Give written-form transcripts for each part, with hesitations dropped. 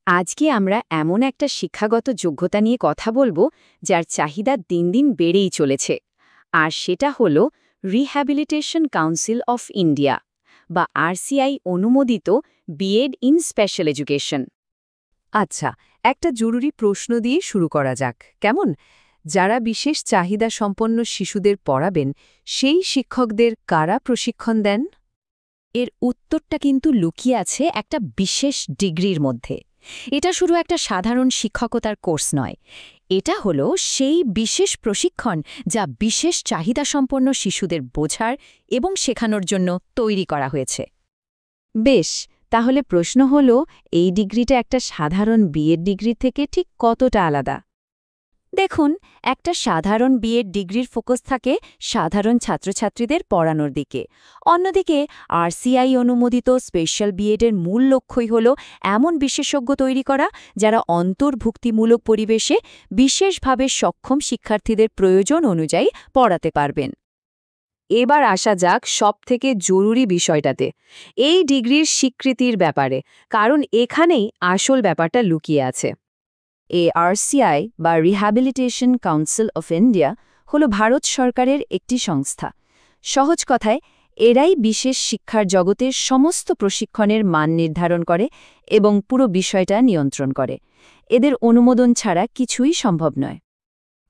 আজকে আমরা এমন একটা শিক্ষাগত যোগ্যতা নিয়ে কথা বলবো যার চাহিদা দিন দিন বেড়েই চলেছে। আর সেটা হলো রিহ্যাবিলিটেশন কাউন্সিল অফ ইন্ডিয়া বা আরসিআই অনুমোদিত বিএড ইন স্পেশাল এডুকেশন। আচ্ছা, একটা জরুরি প্রশ্ন দিয়ে শুরু করা যাক, কেমন? যারা বিশেষ চাহিদা সম্পন্ন শিশুদের পড়াবেন, সেই শিক্ষকদের কারা প্রশিক্ষণ দেন? এর উত্তরটা কিন্তু লুকিয়ে আছে একটা বিশেষ ডিগ্রির মধ্যে। এটা শুধু একটা সাধারণ শিক্ষকতার কোর্স নয়, এটা হলো সেই বিশেষ প্রশিক্ষণ যা বিশেষ চাহিদাসম্পন্ন শিশুদের বোঝার এবং শেখানোর জন্য তৈরি করা হয়েছে। বেশ, তাহলে প্রশ্ন হলো, এই ডিগ্রিটা একটা সাধারণ বিএড ডিগ্রি থেকে ঠিক কতটা আলাদা? দেখুন, একটা সাধারণ বিএড ডিগ্রির ফোকাস থাকে সাধারণ ছাত্রছাত্রীদের পড়ানোর দিকে। অন্যদিকে আরসিআই অনুমোদিত স্পেশাল বিএডের মূল লক্ষ্যই হল এমন বিশেষজ্ঞ তৈরি করা যারা অন্তর্ভুক্তিমূলক পরিবেশে বিশেষভাবে সক্ষম শিক্ষার্থীদের প্রয়োজন অনুযায়ী পড়াতে পারবেন। এবার আসা যাক সবথেকে জরুরি বিষয়টাতে, এই ডিগ্রির স্বীকৃতির ব্যাপারে, কারণ এখানেই আসল ব্যাপারটা লুকিয়ে আছে। আরসিআই বা রিহ্যাবিলিটেশন কাউন্সিল অফ ইন্ডিয়া হল ভারত সরকারের একটি সংস্থা। সহজ কথায়, এরাই বিশেষ শিক্ষার জগতের সমস্ত প্রশিক্ষণের মান নির্ধারণ করে এবং পুরো বিষয়টা নিয়ন্ত্রণ করে। এদের অনুমোদন ছাড়া কিছুই সম্ভব নয়।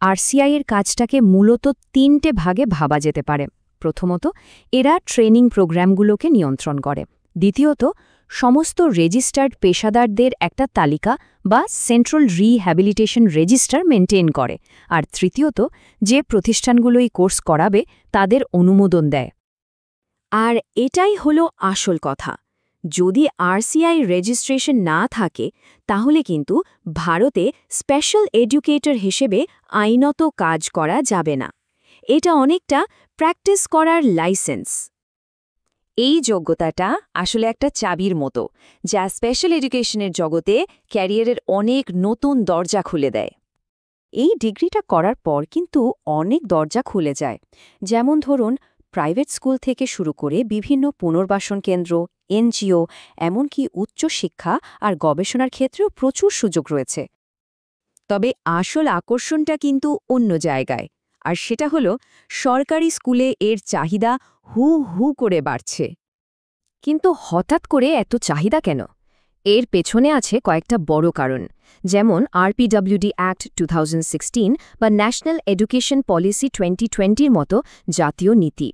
আরসিআইয়ের কাজটাকে মূলত তিনটে ভাগে ভাবা যেতে পারে। প্রথমত, এরা ট্রেনিং প্রোগ্রামগুলোকে নিয়ন্ত্রণ করে। দ্বিতীয়ত, সমস্ত রেজিস্টার্ড পেশাদারদের একটা তালিকা বা সেন্ট্রাল রিহ্যাবিলিটেশন রেজিস্টার মেনটেন করে। আর তৃতীয়ত, যে প্রতিষ্ঠানগুলো এই কোর্স করাবে তাদের অনুমোদন দেয়। আর এটাই হলো আসল কথা। যদি আরসিআই রেজিস্ট্রেশন না থাকে, তাহলে কিন্তু ভারতে স্পেশাল এডুকেটর হিসেবে আইনত কাজ করা যাবে না। এটা অনেকটা প্র্যাকটিস করার লাইসেন্স। এই যোগ্যতাটা আসলে একটা চাবির মতো, যা স্পেশাল এডুকেশনের জগতে ক্যারিয়ারের অনেক নতুন দরজা খুলে দেয়। এই ডিগ্রিটা করার পর কিন্তু অনেক দরজা খুলে যায়। যেমন ধরুন, প্রাইভেট স্কুল থেকে শুরু করে বিভিন্ন পুনর্বাসন কেন্দ্র, এনজিও, এমনকি উচ্চশিক্ষা আর গবেষণার ক্ষেত্রেও প্রচুর সুযোগ রয়েছে। তবে আসল আকর্ষণটা কিন্তু অন্য জায়গায়, আর সেটা হলো সরকারি স্কুলে এর চাহিদা হু হু করে বাড়ছে। কিন্তু হঠাৎ করে এত চাহিদা কেন? এর পেছনে আছে কয়েকটা বড় কারণ, যেমন আরপিডব্লিউডি অ্যাক্ট 2016 বা ন্যাশনাল এডুকেশন পলিসি 2020-র মতো জাতীয় নীতি।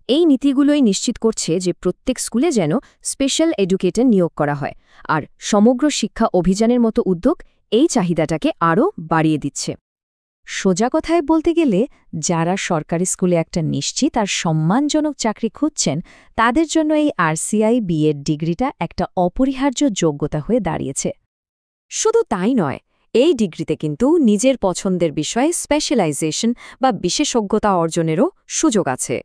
এই নীতিগুলোই নিশ্চিত করছে যে প্রত্যেক স্কুলে যেন স্পেশাল এডুকেটর নিয়োগ করা হয়, আর সমগ্র শিক্ষা অভিযানের মতো উদ্যোগ এই চাহিদাটাকে আরও বাড়িয়ে দিচ্ছে। সোজা কথায় বলতে গেলে, যারা সরকারি স্কুলে একটা নিশ্চিত আর সম্মানজনক চাকরি খুঁজছেন, তাদের জন্য এই আরসিআই বিএড ডিগ্রিটা একটা অপরিহার্য যোগ্যতা হয়ে দাঁড়িয়েছে। শুধু তাই নয়, এই ডিগ্রিতে কিন্তু নিজের পছন্দের বিষয়ে স্পেশালাইজেশন বা বিশেষজ্ঞতা অর্জনেরও সুযোগ আছে।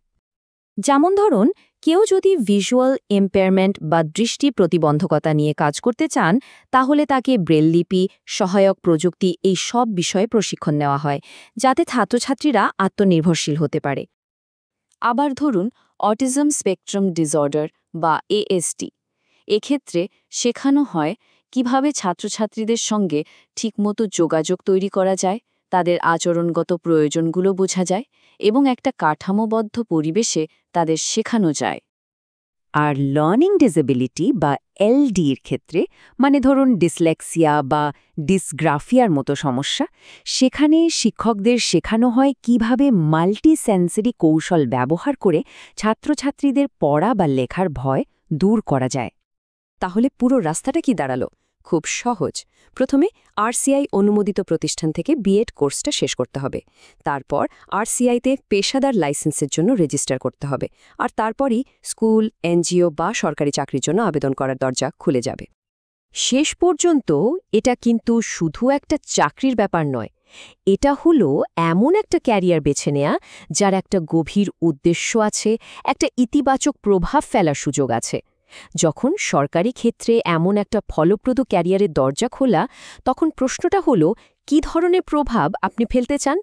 যেমন ধরুন, কেউ যদি ভিজুয়াল ইম্পেয়ারমেন্ট বা দৃষ্টি প্রতিবন্ধকতা নিয়ে কাজ করতে চান, তাহলে তাকে ব্রেল লিপি, সহায়ক প্রযুক্তি এই সব বিষয়ে প্রশিক্ষণ নেওয়া হয়, যাতে ছাত্রছাত্রীরা আত্মনির্ভরশীল হতে পারে। আবার ধরুন, অটিজম স্পেকট্রাম ডিসঅর্ডার বা এএসডি, এক্ষেত্রে শেখানো হয় কিভাবে ছাত্রছাত্রীদের সঙ্গে ঠিকমতো যোগাযোগ তৈরি করা যায়, তাদের আচরণগত প্রয়োজনগুলো বোঝা যায় এবং একটা কাঠামোবদ্ধ পরিবেশে তাদের শেখানো যায়। আর লার্নিং ডিসেবিলিটি বা এলডির ক্ষেত্রে, মানে ধরুন ডিসলেক্সিয়া বা ডিসগ্রাফিয়ার মতো সমস্যা, সেখানে শিক্ষকদের শেখানো হয় কিভাবে মাল্টিসেন্সরি কৌশল ব্যবহার করে ছাত্রছাত্রীদের পড়া বা লেখার ভয় দূর করা যায়। তাহলে পুরো রাস্তাটা কি দাঁড়ালো? খুব সহজ। প্রথমে আরসিআই অনুমোদিত প্রতিষ্ঠান থেকে বিএড কোর্সটা শেষ করতে হবে। তারপর আরসিআইতে পেশাদার লাইসেন্সের জন্য রেজিস্টার করতে হবে, আর তারপরই স্কুল, এনজিও বা সরকারি চাকরির জন্য আবেদন করার দরজা খুলে যাবে। শেষ পর্যন্ত এটা কিন্তু শুধু একটা চাকরির ব্যাপার নয়, এটা হলো এমন একটা ক্যারিয়ার বেছে নেয়া যার একটা গভীর উদ্দেশ্য আছে, একটা ইতিবাচক প্রভাব ফেলার সুযোগ আছে। যখন সরকারি ক্ষেত্রে এমন একটা ফলপ্রদ ক্যারিয়ারের দরজা খোলা, তখন প্রশ্নটা হলো, কী ধরনের প্রভাব আপনি ফেলতে চান?